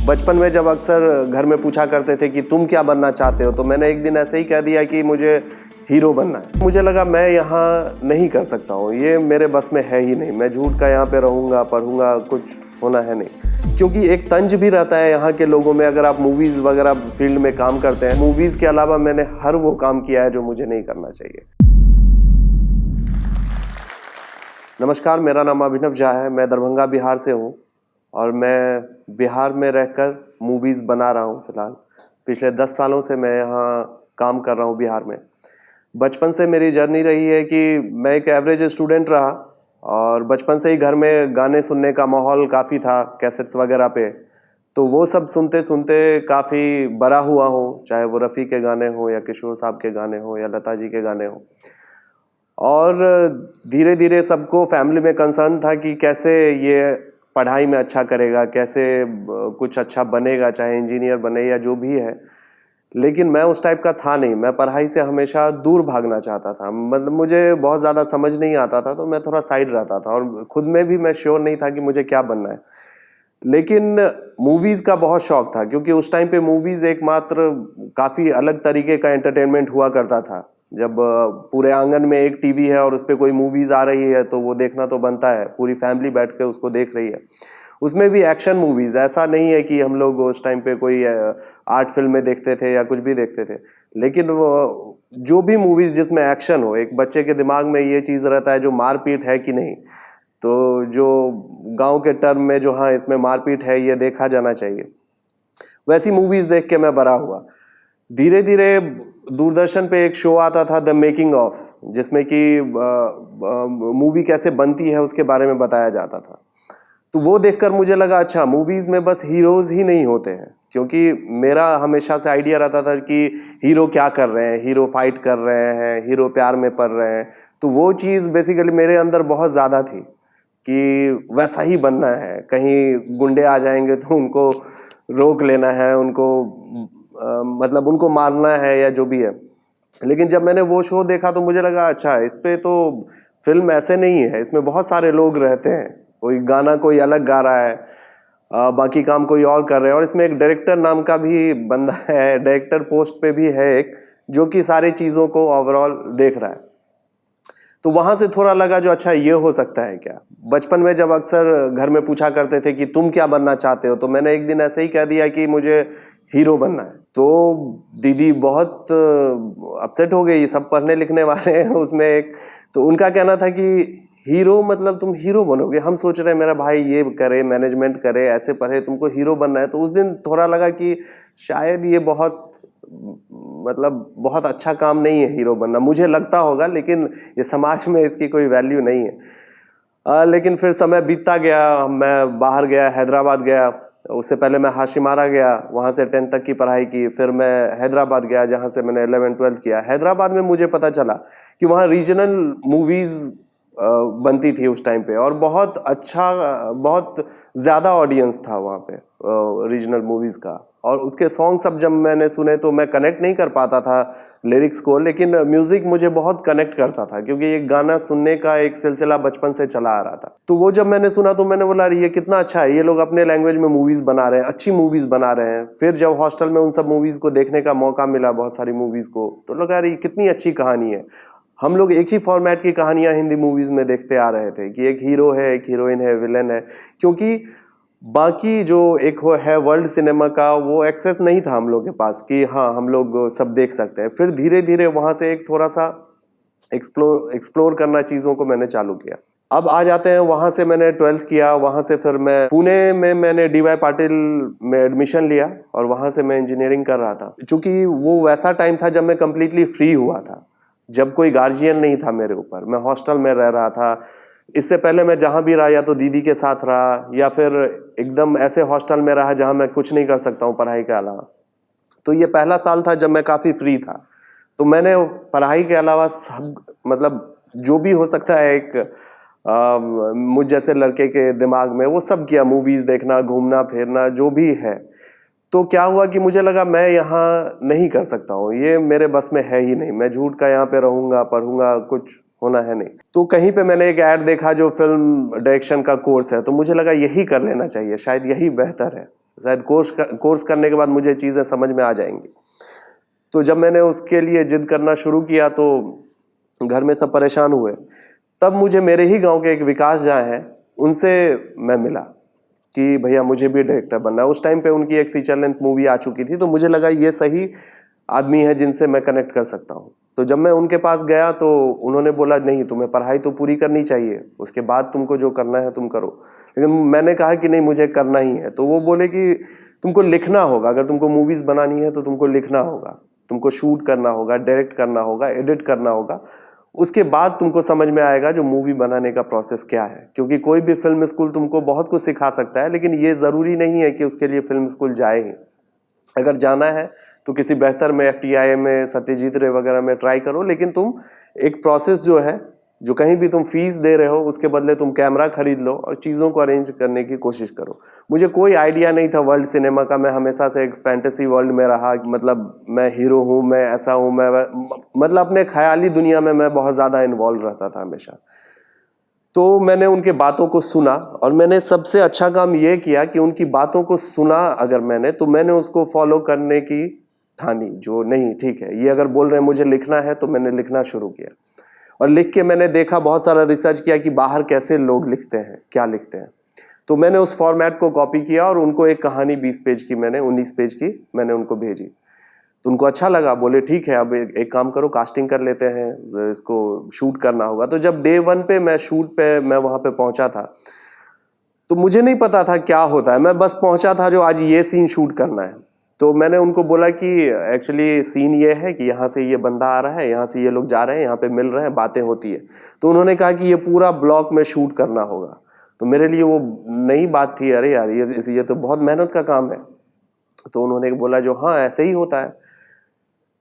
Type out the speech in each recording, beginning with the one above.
बचपन में जब अक्सर घर में पूछा करते थे कि तुम क्या बनना चाहते हो, तो मैंने एक दिन ऐसे ही कह दिया कि मुझे हीरो बनना है। मुझे लगा मैं यहाँ नहीं कर सकता हूँ, ये मेरे बस में है ही नहीं। मैं झूठ का यहाँ पे रहूँगा, पढ़ूंगा, कुछ होना है नहीं। क्योंकि एक तंज भी रहता है यहाँ के लोगों में। अगर आप मूवीज़ वगैरह फील्ड में काम करते हैं, मूवीज़ के अलावा मैंने हर वो काम किया है जो मुझे नहीं करना चाहिए। नमस्कार, मेरा नाम अभिनव झा है। मैं दरभंगा, बिहार से हूँ और मैं बिहार में रहकर मूवीज़ बना रहा हूँ फ़िलहाल। पिछले 10 सालों से मैं यहाँ काम कर रहा हूँ बिहार में। बचपन से मेरी जर्नी रही है कि मैं एक एवरेज स्टूडेंट रहा और बचपन से ही घर में गाने सुनने का माहौल काफ़ी था, कैसेट्स वगैरह पे। तो वो सब सुनते सुनते काफ़ी बड़ा हुआ हूँ, चाहे वो रफ़ी के गाने हों या किशोर साहब के गाने हों या लता जी के गाने हों। और धीरे धीरे सबको फैमिली में कंसर्न था कि कैसे ये पढ़ाई में अच्छा करेगा, कैसे कुछ अच्छा बनेगा, चाहे इंजीनियर बने या जो भी है। लेकिन मैं उस टाइप का था नहीं। मैं पढ़ाई से हमेशा दूर भागना चाहता था। मतलब मुझे बहुत ज़्यादा समझ नहीं आता था, तो मैं थोड़ा साइड रहता था और खुद में भी मैं श्योर नहीं था कि मुझे क्या बनना है। लेकिन मूवीज़ का बहुत शौक था, क्योंकि उस टाइम पे मूवीज़ एकमात्र काफ़ी अलग तरीके का एंटरटेनमेंट हुआ करता था। जब पूरे आंगन में एक टीवी है और उस पर कोई मूवीज़ आ रही है तो वो देखना तो बनता है, पूरी फैमिली बैठ के उसको देख रही है। उसमें भी एक्शन मूवीज़, ऐसा नहीं है कि हम लोग उस टाइम पे कोई आर्ट फिल्में देखते थे या कुछ भी देखते थे। लेकिन वो जो भी मूवीज़ जिसमें एक्शन हो, एक बच्चे के दिमाग में ये चीज़ रहता है जो मारपीट है कि नहीं। तो जो गांव के टर्म में जो हाँ इसमें मारपीट है, ये देखा जाना चाहिए। वैसी मूवीज़ देख के मैं बड़ा हुआ। धीरे धीरे दूरदर्शन पे एक शो आता था, द मेकिंग ऑफ, जिसमें कि मूवी कैसे बनती है उसके बारे में बताया जाता था। तो वो देखकर मुझे लगा अच्छा, मूवीज़ में बस हीरोज़ ही नहीं होते हैं। क्योंकि मेरा हमेशा से आइडिया रहता था कि हीरो क्या कर रहे हैं, हीरो फाइट कर रहे हैं, हीरो प्यार में पड़ रहे हैं। तो वो चीज़ बेसिकली मेरे अंदर बहुत ज़्यादा थी कि वैसा ही बनना है। कहीं गुंडे आ जाएंगे तो उनको रोक लेना है, उनको मतलब उनको मारना है या जो भी है। लेकिन जब मैंने वो शो देखा तो मुझे लगा अच्छा, इस पे तो फिल्म ऐसे नहीं है, इसमें बहुत सारे लोग रहते हैं। कोई गाना कोई अलग गा रहा है, बाकी काम कोई और कर रहे हैं। और इसमें एक डायरेक्टर नाम का भी बंदा है, डायरेक्टर पोस्ट पे भी है एक, जो कि सारी चीज़ों को ओवरऑल देख रहा है। तो वहाँ से थोड़ा लगा जो अच्छा, ये हो सकता है क्या। बचपन में जब अक्सर घर में पूछा करते थे कि तुम क्या बनना चाहते हो, तो मैंने एक दिन ऐसे ही कह दिया कि मुझे हीरो बनना है। तो दीदी बहुत अपसेट हो गई, सब पढ़ने लिखने वाले हैं उसमें एक। तो उनका कहना था कि हीरो मतलब तुम हीरो बनोगे, हम सोच रहे हैं मेरा भाई ये करे, मैनेजमेंट करे, ऐसे पढ़े, तुमको हीरो बनना है। तो उस दिन थोड़ा लगा कि शायद ये बहुत मतलब बहुत अच्छा काम नहीं है हीरो बनना। मुझे लगता होगा, लेकिन ये समाज में इसकी कोई वैल्यू नहीं है। लेकिन फिर समय बीतता गया, मैं बाहर गया, हैदराबाद गया। उससे पहले मैं हाशिमारा गया, वहाँ से 10th तक की पढ़ाई की। फिर मैं हैदराबाद गया, जहाँ से मैंने 11th-12th किया। हैदराबाद में मुझे पता चला कि वहाँ रीजनल मूवीज़ बनती थी उस टाइम पे, और बहुत अच्छा, बहुत ज़्यादा ऑडियंस था वहाँ पे रीजनल मूवीज़ का। और उसके सॉन्ग सब जब मैंने सुने तो मैं कनेक्ट नहीं कर पाता था लिरिक्स को, लेकिन म्यूज़िक मुझे बहुत कनेक्ट करता था, क्योंकि एक गाना सुनने का एक सिलसिला बचपन से चला आ रहा था। तो वो जब मैंने सुना तो मैंने बोला ये कितना अच्छा है, ये लोग अपने लैंग्वेज में मूवीज़ बना रहे हैं, अच्छी मूवीज़ बना रहे हैं। फिर जब हॉस्टल में उन सब मूवीज़ को देखने का मौका मिला, बहुत सारी मूवीज़ को, तो लगा यार ये कितनी अच्छी कहानी है। हम लोग एक ही फॉर्मेट की कहानियाँ हिंदी मूवीज़ में देखते आ रहे थे कि एक हीरो है, एक हीरोइन है, विलन है। क्योंकि बाकी जो एक है वर्ल्ड सिनेमा का, वो एक्सेस नहीं था हम लोग के पास कि हाँ हम लोग सब देख सकते हैं। फिर धीरे धीरे वहाँ से एक थोड़ा सा एक्सप्लोर करना चीज़ों को मैंने चालू किया। अब आ जाते हैं, वहाँ से मैंने 12th किया। वहाँ से फिर मैं पुणे में मैंने DY पाटिल में एडमिशन लिया और वहाँ से मैं इंजीनियरिंग कर रहा था। चूँकि वो वैसा टाइम था जब मैं कम्प्लीटली फ्री हुआ था, जब कोई गार्जियन नहीं था मेरे ऊपर, मैं हॉस्टल में रह रहा था। इससे पहले मैं जहाँ भी रहा, या तो दीदी के साथ रहा या फिर एकदम ऐसे हॉस्टल में रहा जहाँ मैं कुछ नहीं कर सकता हूँ पढ़ाई के अलावा। तो ये पहला साल था जब मैं काफ़ी फ्री था। तो मैंने पढ़ाई के अलावा सब, मतलब जो भी हो सकता है एक मुझ जैसे लड़के के दिमाग में, वो सब किया। मूवीज़ देखना, घूमना फिरना, जो भी है। तो क्या हुआ कि मुझे लगा मैं यहाँ नहीं कर सकता हूँ, ये मेरे बस में है ही नहीं। मैं झूठ का यहाँ पे रहूँगा, पढ़ूंगा, कुछ होना है नहीं। तो कहीं पे मैंने एक ऐड देखा जो फिल्म डायरेक्शन का कोर्स है, तो मुझे लगा यही कर लेना चाहिए, शायद यही बेहतर है। शायद कोर्स करने के बाद मुझे चीज़ें समझ में आ जाएंगी। तो जब मैंने उसके लिए जिद करना शुरू किया तो घर में सब परेशान हुए। तब मुझे मेरे ही गांव के एक विकास जहाँ हैं उनसे मैं मिला कि भैया मुझे भी डायरेक्टर बनना है। उस टाइम पे उनकी एक फीचर लेंथ मूवी आ चुकी थी, तो मुझे लगा ये सही आदमी है जिनसे मैं कनेक्ट कर सकता हूँ। तो जब मैं उनके पास गया तो उन्होंने बोला नहीं, तुम्हें पढ़ाई तो पूरी करनी चाहिए, उसके बाद तुमको जो करना है तुम करो। लेकिन मैंने कहा कि नहीं, मुझे करना ही है। तो वो बोले कि तुमको लिखना होगा, अगर तुमको मूवीज बनानी है तो तुमको लिखना होगा, तुमको शूट करना होगा, डायरेक्ट करना होगा, एडिट करना होगा, उसके बाद तुमको समझ में आएगा जो मूवी बनाने का प्रोसेस क्या है। क्योंकि कोई भी फिल्म स्कूल तुमको बहुत कुछ सिखा सकता है, लेकिन ये जरूरी नहीं है कि उसके लिए फिल्म स्कूल जाए ही। अगर जाना है तो किसी बेहतर में, FTI में, सत्यजीत रे वगैरह में ट्राई करो, लेकिन तुम एक प्रोसेस जो है, जो कहीं भी तुम फीस दे रहे हो उसके बदले तुम कैमरा खरीद लो और चीज़ों को अरेंज करने की कोशिश करो। मुझे कोई आइडिया नहीं था वर्ल्ड सिनेमा का। मैं हमेशा से एक फैंटेसी वर्ल्ड में रहा, मतलब मैं हीरो हूँ, मैं ऐसा हूँ, मैं मतलब अपने ख्याली दुनिया में मैं बहुत ज़्यादा इन्वॉल्व रहता था हमेशा। तो मैंने उनके बातों को सुना और मैंने सबसे अच्छा काम ये किया कि उनकी बातों को सुना अगर मैंने, तो मैंने उसको फॉलो करने की ठानी। जो नहीं, ठीक है, ये अगर बोल रहे हैं मुझे लिखना है, तो मैंने लिखना शुरू किया। और लिख के मैंने देखा, बहुत सारा रिसर्च किया कि बाहर कैसे लोग लिखते हैं, क्या लिखते हैं। तो मैंने उस फॉर्मेट को कॉपी किया और उनको एक कहानी 20 पेज की, मैंने 19 पेज की मैंने उनको भेजी। तो उनको अच्छा लगा, बोले ठीक है, अब एक काम करो, कास्टिंग कर लेते हैं, इसको शूट करना होगा। तो जब डे 1 पे मैं शूट पे मैं वहां पे पहुंचा था, तो मुझे नहीं पता था क्या होता है। मैं बस पहुंचा था जो आज ये सीन शूट करना है। तो मैंने उनको बोला कि एक्चुअली सीन ये है कि यहाँ से ये बंदा आ रहा है, यहाँ से ये लोग जा रहे हैं, यहाँ पे मिल रहे हैं, बातें होती है। तो उन्होंने कहा कि ये पूरा ब्लॉक में शूट करना होगा। तो मेरे लिए वो नई बात थी, अरे यार ये तो बहुत मेहनत का काम है। तो उन्होंने बोला जो हाँ ऐसे ही होता है।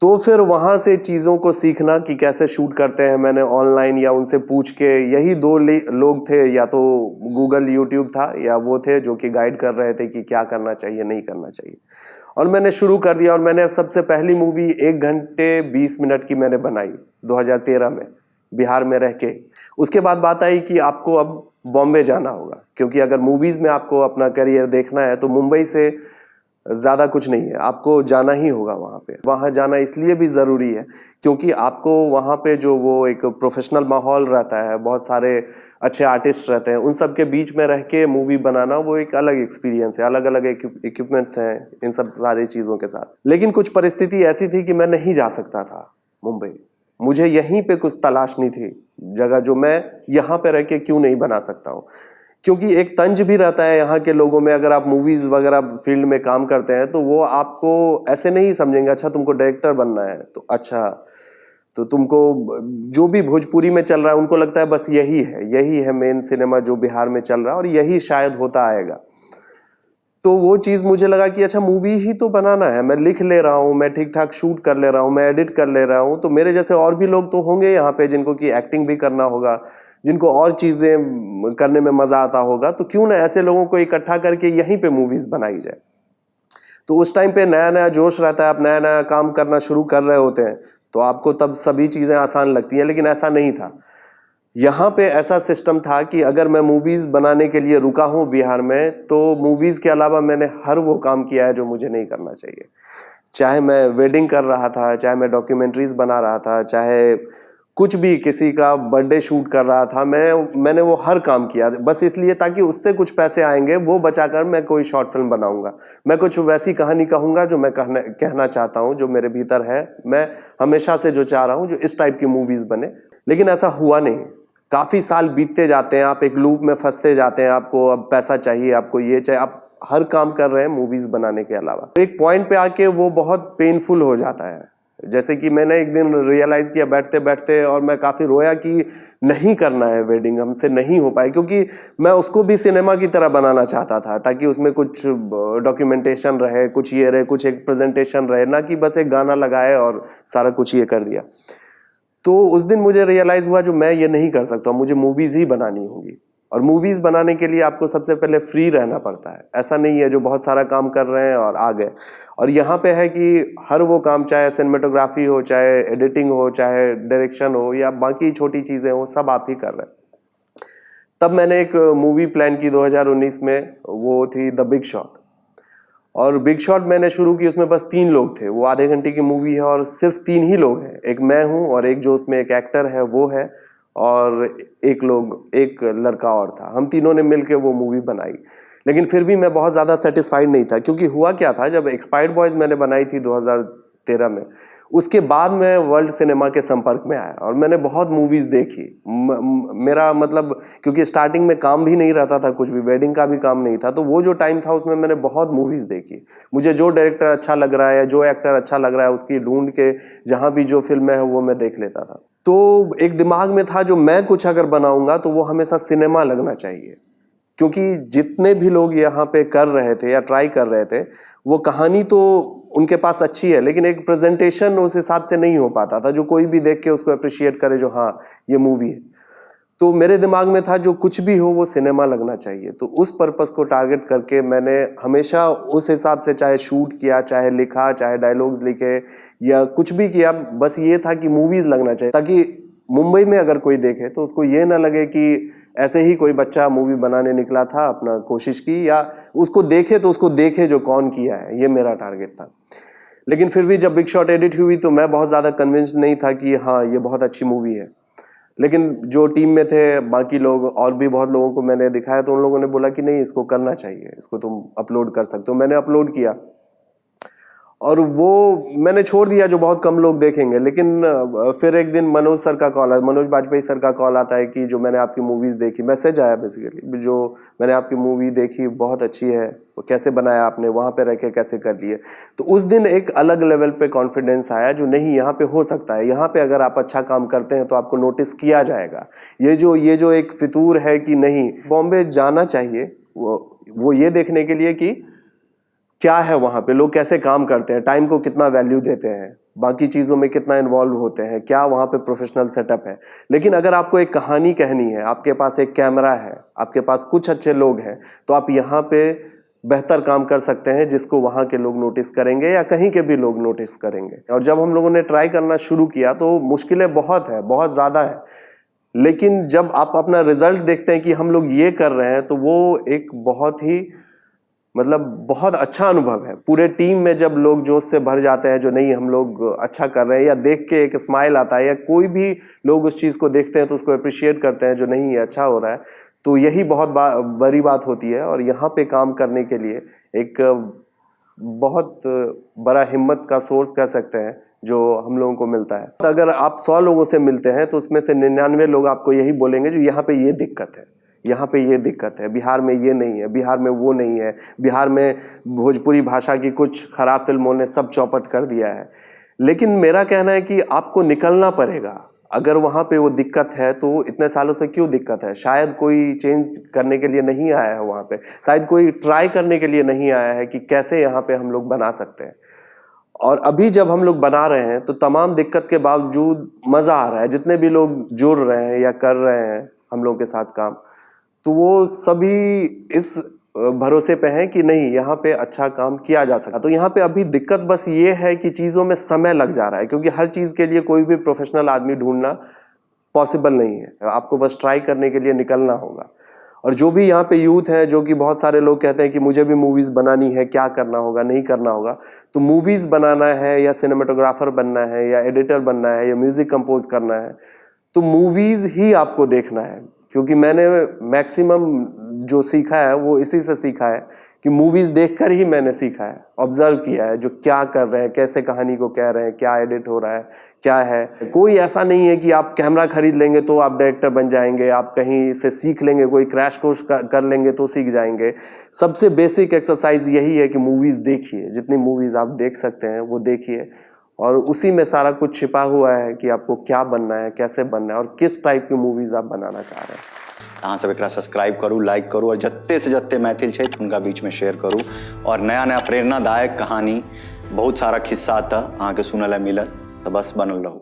तो फिर वहां से चीजों को सीखना कि कैसे शूट करते हैं, मैंने ऑनलाइन या उनसे पूछ के, यही दो लोग थे, या तो गूगल यूट्यूब था, या वो थे जो कि गाइड कर रहे थे कि क्या करना चाहिए नहीं करना चाहिए। और मैंने शुरू कर दिया। और मैंने सबसे पहली मूवी 1 घंटे 20 मिनट की मैंने बनाई 2013 में, बिहार में रह के। उसके बाद बात आई कि आपको अब बॉम्बे जाना होगा, क्योंकि अगर मूवीज में आपको अपना करियर देखना है तो मुंबई से ज़्यादा कुछ नहीं है, आपको जाना ही होगा वहाँ पे। वहाँ जाना इसलिए भी ज़रूरी है क्योंकि आपको वहाँ पे जो वो एक प्रोफेशनल माहौल रहता है, बहुत सारे अच्छे आर्टिस्ट रहते हैं, उन सब के बीच में रह के मूवी बनाना वो एक अलग एक्सपीरियंस है, अलग अलग इक्विपमेंट्स हैं इन सब सारी चीज़ों के साथ। लेकिन कुछ परिस्थिति ऐसी थी कि मैं नहीं जा सकता था मुंबई। मुझे यहीं पे कुछ तलाशनी थी जगह, जो मैं यहाँ पे रह के क्यों नहीं बना सकता हूँ। क्योंकि एक तंज भी रहता है यहाँ के लोगों में, अगर आप मूवीज वगैरह फील्ड में काम करते हैं तो वो आपको ऐसे नहीं समझेंगे, अच्छा तुमको डायरेक्टर बनना है तो अच्छा, तो तुमको जो भी भोजपुरी में चल रहा है उनको लगता है बस यही है मेन सिनेमा जो बिहार में चल रहा है और यही शायद होता आएगा। तो वो चीज़ मुझे लगा कि अच्छा मूवी ही तो बनाना है, मैं लिख ले रहा हूँ, मैं ठीक ठाक शूट कर ले रहा हूँ, मैं एडिट कर ले रहा हूँ, तो मेरे जैसे और भी लोग तो होंगे यहाँ पे जिनको कि एक्टिंग भी करना होगा, जिनको और चीज़ें करने में मज़ा आता होगा। तो क्यों ना ऐसे लोगों को इकट्ठा करके यहीं पे मूवीज़ बनाई जाए। तो उस टाइम पे नया नया जोश रहता है, आप नया नया काम करना शुरू कर रहे होते हैं, तो आपको तब सभी चीज़ें आसान लगती हैं, लेकिन ऐसा नहीं था। यहाँ पे ऐसा सिस्टम था कि अगर मैं मूवीज़ बनाने के लिए रुका हूँ बिहार में, तो मूवीज़ के अलावा मैंने हर वो काम किया है जो मुझे नहीं करना चाहिए। चाहे मैं वेडिंग कर रहा था, चाहे मैं डॉक्यूमेंट्रीज बना रहा था, चाहे कुछ भी, किसी का बर्थडे शूट कर रहा था, मैंने वो हर काम किया बस इसलिए ताकि उससे कुछ पैसे आएंगे, वो बचाकर मैं कोई शॉर्ट फिल्म बनाऊंगा, मैं कुछ वैसी कहानी कहूंगा जो मैं कहना चाहता हूँ, जो मेरे भीतर है, मैं हमेशा से जो चाह रहा हूँ, जो इस टाइप की मूवीज़ बने। लेकिन ऐसा हुआ नहीं। काफ़ी साल बीतते जाते हैं, आप एक लूप में फंसते जाते हैं, आपको अब पैसा चाहिए, आपको ये चाहिए, आप हर काम कर रहे हैं मूवीज़ बनाने के अलावा। एक पॉइंट पे आके वो बहुत पेनफुल हो जाता है। जैसे कि मैंने एक दिन रियलाइज़ किया बैठते बैठते, और मैं काफ़ी रोया कि नहीं करना है वेडिंग, हमसे नहीं हो पाई, क्योंकि मैं उसको भी सिनेमा की तरह बनाना चाहता था, ताकि उसमें कुछ डॉक्यूमेंटेशन रहे, कुछ ये रहे, कुछ एक प्रेजेंटेशन रहे, ना कि बस एक गाना लगाए और सारा कुछ ये कर दिया। तो उस दिन मुझे रियलाइज़ हुआ जो मैं ये नहीं कर सकता, मुझे मूवीज़ ही बनानी होगी। और मूवीज़ बनाने के लिए आपको सबसे पहले फ्री रहना पड़ता है। ऐसा नहीं है जो बहुत सारा काम कर रहे हैं और आ गए। और यहाँ पे है कि हर वो काम, चाहे सिनेमेटोग्राफी हो, चाहे एडिटिंग हो, चाहे डायरेक्शन हो, या बाकी छोटी चीज़ें हो, सब आप ही कर रहे हैं। तब मैंने एक मूवी प्लान की 2019 में, वो थी द बिग शॉट। और बिग शॉट मैंने शुरू की, उसमें बस 3 लोग थे। वो आधे घंटे की मूवी है और सिर्फ 3 ही लोग हैं। एक मैं हूँ और एक जो उसमें एक एक्टर है वो है, और एक लड़का और था। हम तीनों ने मिलकर वो मूवी बनाई। लेकिन फिर भी मैं बहुत ज़्यादा सेटिस्फाइड नहीं था, क्योंकि हुआ क्या था, जब एक्सपायर्ड बॉयज़ मैंने बनाई थी 2013 में, उसके बाद मैं वर्ल्ड सिनेमा के संपर्क में आया और मैंने बहुत मूवीज़ देखी। मेरा मतलब, क्योंकि स्टार्टिंग में काम भी नहीं रहता था, कुछ भी वेडिंग का भी काम नहीं था, तो वो जो टाइम था उसमें मैंने बहुत मूवीज़ देखी। मुझे जो डायरेक्टर अच्छा लग रहा है या जो एक्टर अच्छा लग रहा है, उसकी ढूंढ के जहाँ भी जो फिल्म है वो मैं देख लेता था। तो एक दिमाग में था, जो मैं कुछ अगर बनाऊंगा तो वो हमेशा सिनेमा लगना चाहिए, क्योंकि जितने भी लोग यहाँ पे कर रहे थे या ट्राई कर रहे थे, वो कहानी तो उनके पास अच्छी है, लेकिन एक प्रेजेंटेशन उस हिसाब से नहीं हो पाता था जो कोई भी देख के उसको अप्रिशिएट करे, जो हाँ ये मूवी है। तो मेरे दिमाग में था, जो कुछ भी हो वो सिनेमा लगना चाहिए। तो उस पर्पस को टारगेट करके मैंने हमेशा उस हिसाब से चाहे शूट किया, चाहे लिखा, चाहे डायलॉग्स लिखे या कुछ भी किया, बस ये था कि मूवीज लगना चाहिए, ताकि मुंबई में अगर कोई देखे तो उसको ये ना लगे कि ऐसे ही कोई बच्चा मूवी बनाने निकला था, अपना कोशिश की, या उसको देखे तो उसको देखे जो कौन किया है। ये मेरा टारगेट था। लेकिन फिर भी जब बिग शॉट एडिट हुई तो मैं बहुत ज़्यादा कन्विंस्ड नहीं था कि हाँ ये बहुत अच्छी मूवी है। लेकिन जो टीम में थे बाकी लोग, और भी बहुत लोगों को मैंने दिखाया, तो उन लोगों ने बोला कि नहीं, इसको करना चाहिए, इसको तुम अपलोड कर सकते हो। मैंने अपलोड किया और वो मैंने छोड़ दिया, जो बहुत कम लोग देखेंगे। लेकिन फिर एक दिन मनोज सर का कॉल आया, मनोज बाजपेयी सर का कॉल आता है कि जो मैंने आपकी मूवीज़ देखी, मैसेज आया बेसिकली, जो मैंने आपकी मूवी देखी बहुत अच्छी है, वो कैसे बनाया आपने, वहाँ पे रह के कैसे कर लिए। तो उस दिन एक अलग लेवल पे कॉन्फिडेंस आया, जो नहीं यहाँ पे हो सकता है, यहाँ पे अगर आप अच्छा काम करते हैं तो आपको नोटिस किया जाएगा। ये जो एक फितूर है कि नहीं, बॉम्बे जाना चाहिए, वो ये देखने के लिए कि क्या है वहाँ पे, लोग कैसे काम करते हैं, टाइम को कितना वैल्यू देते हैं, बाकी चीज़ों में कितना इन्वॉल्व होते हैं, क्या वहाँ पे प्रोफेशनल सेटअप है। लेकिन अगर आपको एक कहानी कहनी है, आपके पास एक कैमरा है, आपके पास कुछ अच्छे लोग हैं, तो आप यहाँ पे बेहतर काम कर सकते हैं, जिसको वहाँ के लोग नोटिस करेंगे या कहीं के भी लोग नोटिस करेंगे। और जब हम लोगों ने ट्राई करना शुरू किया तो मुश्किलें बहुत है, बहुत ज़्यादा है। लेकिन जब आप अपना रिजल्ट देखते हैं कि हम लोग ये कर रहे हैं, तो वो एक बहुत ही मतलब बहुत अच्छा अनुभव है। पूरे टीम में जब लोग जोश से भर जाते हैं, जो नहीं हम लोग अच्छा कर रहे हैं, या देख के एक स्माइल आता है, या कोई भी लोग उस चीज़ को देखते हैं तो उसको अप्रिशिएट करते हैं, जो नहीं ये अच्छा हो रहा है, तो यही बहुत बड़ी बात होती है। और यहाँ पे काम करने के लिए एक बहुत बड़ा हिम्मत का सोर्स कह सकते हैं जो हम लोगों को मिलता है। अगर आप 100 लोगों से मिलते हैं तो उसमें से 99 लोग आपको यही बोलेंगे, जो यहाँ पे ये दिक्कत है, यहाँ पे ये दिक्कत है, बिहार में ये नहीं है, बिहार में वो नहीं है, बिहार में भोजपुरी भाषा की कुछ खराब फिल्मों ने सब चौपट कर दिया है। लेकिन मेरा कहना है कि आपको निकलना पड़ेगा। अगर वहाँ पे वो दिक्कत है तो इतने सालों से क्यों दिक्कत है? शायद कोई चेंज करने के लिए नहीं आया है वहाँ पे, शायद कोई ट्राई करने के लिए नहीं आया है कि कैसे यहाँ पे हम लोग बना सकते हैं। और अभी जब हम लोग बना रहे हैं तो तमाम दिक्कत के बावजूद मज़ा आ रहा है। जितने भी लोग जुड़ रहे हैं या कर रहे हैं हम लोग के साथ काम, तो वो सभी इस भरोसे पे हैं कि नहीं यहाँ पे अच्छा काम किया जा सकता। तो यहाँ पे अभी दिक्कत बस ये है कि चीज़ों में समय लग जा रहा है, क्योंकि हर चीज़ के लिए कोई भी प्रोफेशनल आदमी ढूंढना पॉसिबल नहीं है। आपको बस ट्राई करने के लिए निकलना होगा। और जो भी यहाँ पे यूथ है, जो कि बहुत सारे लोग कहते हैं कि मुझे भी मूवीज़ बनानी है, क्या करना होगा, नहीं करना होगा, तो मूवीज़ बनाना है या सिनेमाटोग्राफर बनना है या एडिटर बनना है या म्यूज़िक कंपोज करना है, तो मूवीज़ ही आपको देखना है। क्योंकि मैंने मैक्सिमम जो सीखा है वो इसी से सीखा है कि मूवीज़ देखकर ही मैंने सीखा है, ऑब्जर्व किया है, जो क्या कर रहे हैं, कैसे कहानी को कह रहे हैं, क्या एडिट हो रहा है, क्या है। कोई ऐसा नहीं है कि आप कैमरा खरीद लेंगे तो आप डायरेक्टर बन जाएंगे, आप कहीं से सीख लेंगे, कोई क्रैश कोर्स कर लेंगे तो सीख जाएंगे। सबसे बेसिक एक्सरसाइज यही है कि मूवीज़ देखिए, जितनी मूवीज़ आप देख सकते हैं वो देखिए, और उसी में सारा कुछ छिपा हुआ है कि आपको क्या बनना है, कैसे बनना है और किस टाइप की मूवीज़ आप बनाना चाह रहे हैं। अहाँ सब एकरा सब्सक्राइब करू, लाइक करू और जत्ते से जत्ते मैथिल छै उनका बीच में शेयर करू। और नया नया प्रेरणादायक कहानी बहुत सारा खिस्सा अहाँ के सुनल मिलत, तो बस बनल रहू।